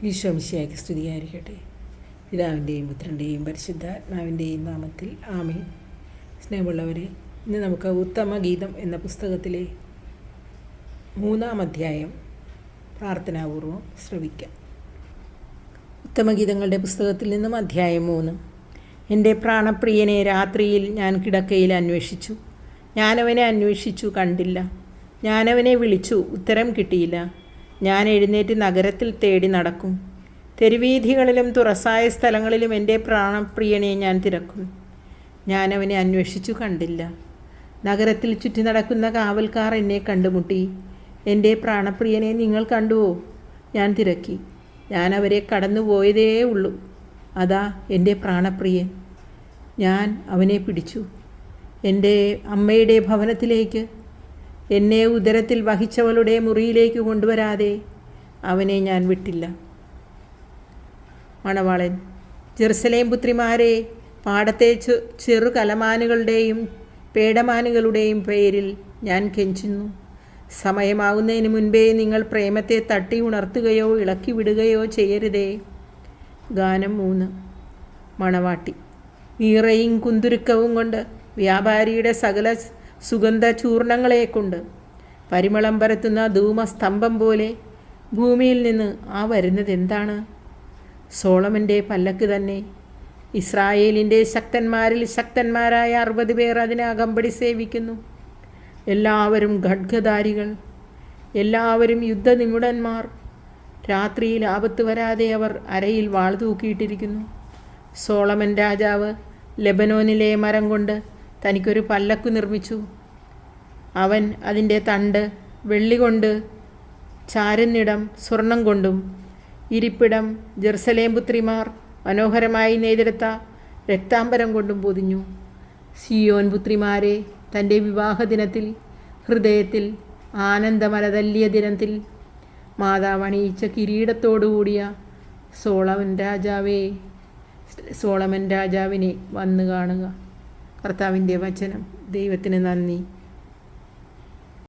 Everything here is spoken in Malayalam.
ഈശോ മിശിഹായ്ക്ക് സ്തുതിയായിരിക്കട്ടെ. പിതാവിൻ്റെയും പുത്രൻ്റെയും പരിശുദ്ധാത്മാവിൻ്റെയും നാമത്തിൽ ആമേൻ. സ്നേഹമുള്ളവരെ, ഇന്ന് നമുക്ക് ഉത്തമ ഗീതം എന്ന പുസ്തകത്തിലെ 3-ാം അധ്യായം പ്രാർത്ഥനാപൂർവം ശ്രവിക്കാം. ഉത്തമഗീതങ്ങളുടെ പുസ്തകത്തിൽ നിന്നും അധ്യായം 3. എൻ്റെ പ്രാണപ്രിയനെ രാത്രിയിൽ ഞാൻ കിടക്കയിൽ അന്വേഷിച്ചു. ഞാനവനെ അന്വേഷിച്ചു, കണ്ടില്ല. ഞാനവനെ വിളിച്ചു, ഉത്തരം കിട്ടിയില്ല. ഞാൻ എഴുന്നേറ്റ് നഗരത്തിൽ തേടി നടക്കും. തെരുവീഥികളിലും തുറസായ സ്ഥലങ്ങളിലും എൻ്റെ പ്രാണപ്രിയനെ ഞാൻ തിരക്കും. ഞാനവനെ അന്വേഷിച്ചു, കണ്ടില്ല. നഗരത്തിൽ ചുറ്റി നടക്കുന്ന കാവൽക്കാർ എന്നെ കണ്ടുമുട്ടി. എൻ്റെ പ്രാണപ്രിയനെ നിങ്ങൾ കണ്ടുവോ? ഞാൻ തിരക്കി. ഞാൻ അവരെ കടന്നുപോയതേ ഉള്ളൂ. അതാ എൻ്റെ പ്രാണപ്രിയൻ. ഞാൻ അവനെ പിടിച്ചു. എൻ്റെ അമ്മയുടെ ഭവനത്തിലേക്ക്, എന്നെ ഉദരത്തിൽ വഹിച്ചവളുടെ മുറിയിലേക്ക് കൊണ്ടുവരാതെ അവനെ ഞാൻ വിട്ടില്ല. മണവാളൻ: ജെറുസലേം പുത്രിമാരെ, പാടത്തെ ചെറു കലമാനുകളുടെയും പേടമാനുകളുടെയും പേരിൽ ഞാൻ കെഞ്ചുന്നു. സമയമാകുന്നതിന് മുൻപേ നിങ്ങൾ പ്രേമത്തെ തട്ടി ഉണർത്തുകയോ ഇളക്കി വിടുകയോ ചെയ്യരുതേ. ഗാനം 3. മണവാട്ടി: ഈറയും കുന്തുരുക്കവും കൊണ്ട്, വ്യാപാരിയുടെ സകല സുഗന്ധ ചൂർണങ്ങളെ കൊണ്ട്, പരിമളം പരത്തുന്ന ധൂമസ്തംഭം പോലെ ഭൂമിയിൽ നിന്ന് വരുന്നത് എന്താണ്? സോളമൻ്റെ പല്ലക്ക് തന്നെ. ഇസ്രായേലിൻ്റെ ശക്തന്മാരിൽ ശക്തന്മാരായ 60 പേർ അതിനെ അകമ്പടി സേവിക്കുന്നു. എല്ലാവരും ഖഡ്ഗധാരികൾ, എല്ലാവരും യുദ്ധനിപുണന്മാർ. രാത്രിയിൽ ആപത്ത് വരാതെ അവർ അരയിൽ വാൾ തൂക്കിയിട്ടിരിക്കുന്നു. സോളമൻ രാജാവ് ലെബനോനിലെ മരം കൊണ്ട് തനിക്കൊരു പല്ലക്ക് നിർമ്മിച്ചു. അവൻ അതിൻ്റെ തണ്ട് വെള്ളി കൊണ്ട്, ചാരുന്നിടം സ്വർണം കൊണ്ടും, ഇരിപ്പിടം ജെറുസലേം പുത്രിമാർ മനോഹരമായി നെയ്തെടുത്ത രക്താംബരം കൊണ്ടും പൊതിഞ്ഞു. സിയോൻ പുത്രിമാരെ, തൻ്റെ വിവാഹദിനത്തിൽ ഹൃദയത്തിൽ ആനന്ദമലതല്ലിയ ദിനത്തിൽ മാതാവണിയിച്ച കിരീടത്തോടുകൂടിയ സോളമൻ രാജാവിനെ വന്നു കാണുക. കർത്താവിൻ്റെ വചനം. ദൈവത്തിന് നന്ദി.